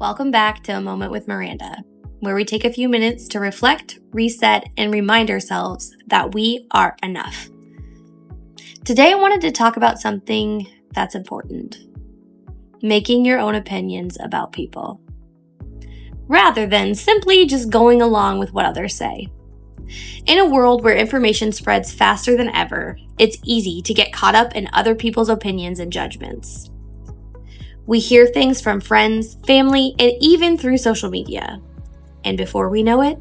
Welcome back to A Moment with Maranda, where we take a few minutes to reflect, reset, and remind ourselves that we are enough. Today I wanted to talk about something that's important: making your own opinions about people, rather than simply just going along with what others say. In a world where information spreads faster than ever, it's easy to get caught up in other people's opinions and judgments. We hear things from friends, family, and even through social media. And before we know it,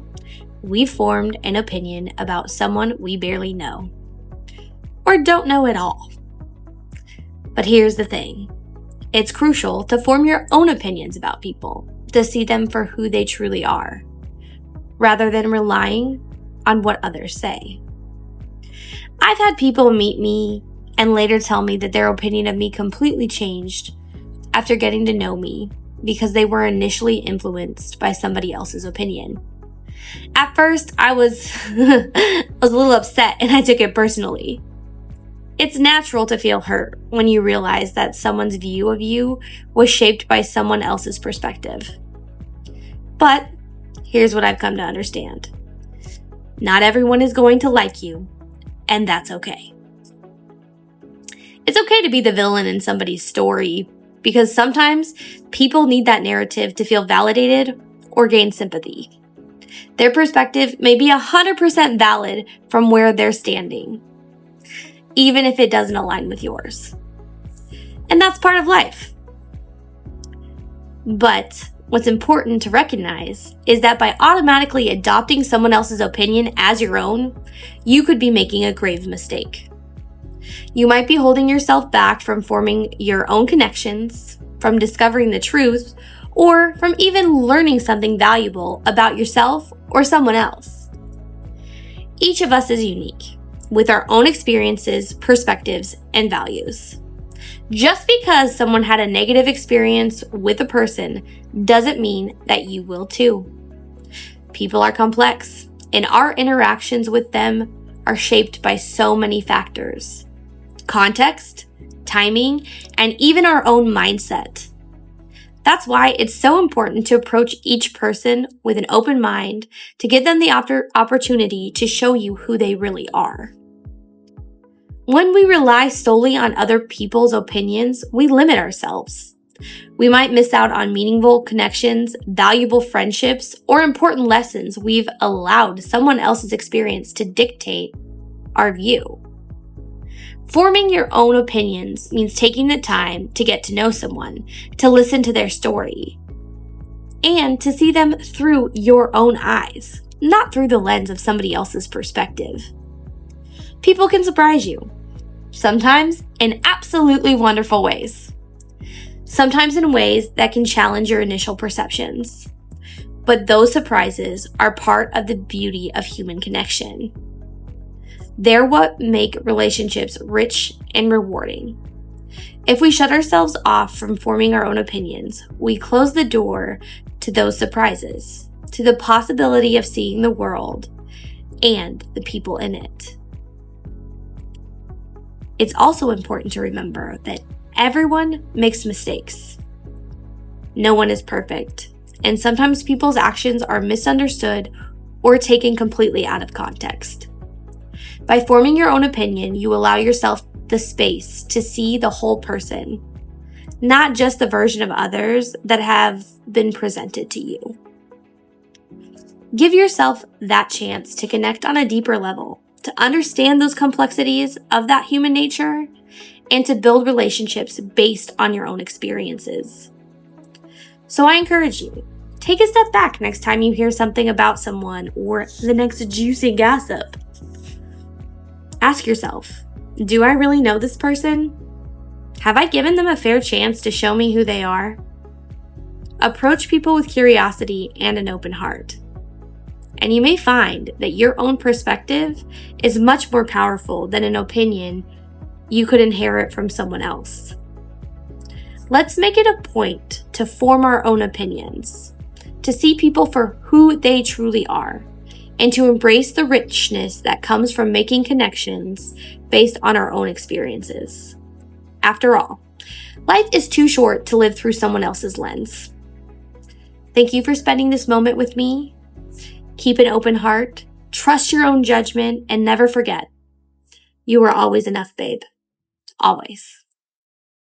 we've formed an opinion about someone we barely know, or don't know at all. But here's the thing. It's crucial to form your own opinions about people, to see them for who they truly are, rather than relying on what others say. I've had people meet me and later tell me that their opinion of me completely changed after getting to know me because they were initially influenced by somebody else's opinion. At first, I was a little upset and I took it personally. It's natural to feel hurt when you realize that someone's view of you was shaped by someone else's perspective. But here's what I've come to understand. Not everyone is going to like you, and that's okay. It's okay to be the villain in somebody's story, because sometimes people need that narrative to feel validated or gain sympathy. Their perspective may be 100% valid from where they're standing, even if it doesn't align with yours. And that's part of life. But what's important to recognize is that by automatically adopting someone else's opinion as your own, you could be making a grave mistake. You might be holding yourself back from forming your own connections, from discovering the truth, or from even learning something valuable about yourself or someone else. Each of us is unique, with our own experiences, perspectives, and values. Just because someone had a negative experience with a person doesn't mean that you will too. People are complex, and our interactions with them are shaped by so many factors: context, timing, and even our own mindset. That's why it's so important to approach each person with an open mind to give them the opportunity to show you who they really are. When we rely solely on other people's opinions, we limit ourselves. We might miss out on meaningful connections, valuable friendships, or important lessons we've allowed someone else's experience to dictate our view. Forming your own opinions means taking the time to get to know someone, to listen to their story, and to see them through your own eyes, not through the lens of somebody else's perspective. People can surprise you, sometimes in absolutely wonderful ways, sometimes in ways that can challenge your initial perceptions. But those surprises are part of the beauty of human connection. They're what make relationships rich and rewarding. If we shut ourselves off from forming our own opinions, we close the door to those surprises, to the possibility of seeing the world and the people in it. It's also important to remember that everyone makes mistakes. No one is perfect, and sometimes people's actions are misunderstood or taken completely out of context. By forming your own opinion, you allow yourself the space to see the whole person, not just the version of others that have been presented to you. Give yourself that chance to connect on a deeper level, to understand those complexities of that human nature, and to build relationships based on your own experiences. So I encourage you, take a step back next time you hear something about someone or the next juicy gossip. Ask yourself, do I really know this person? Have I given them a fair chance to show me who they are? Approach people with curiosity and an open heart. And you may find that your own perspective is much more powerful than an opinion you could inherit from someone else. Let's make it a point to form our own opinions, to see people for who they truly are, and to embrace the richness that comes from making connections based on our own experiences. After all, life is too short to live through someone else's lens. Thank you for spending this moment with me. Keep an open heart, trust your own judgment, and never forget, you are always enough, babe. Always.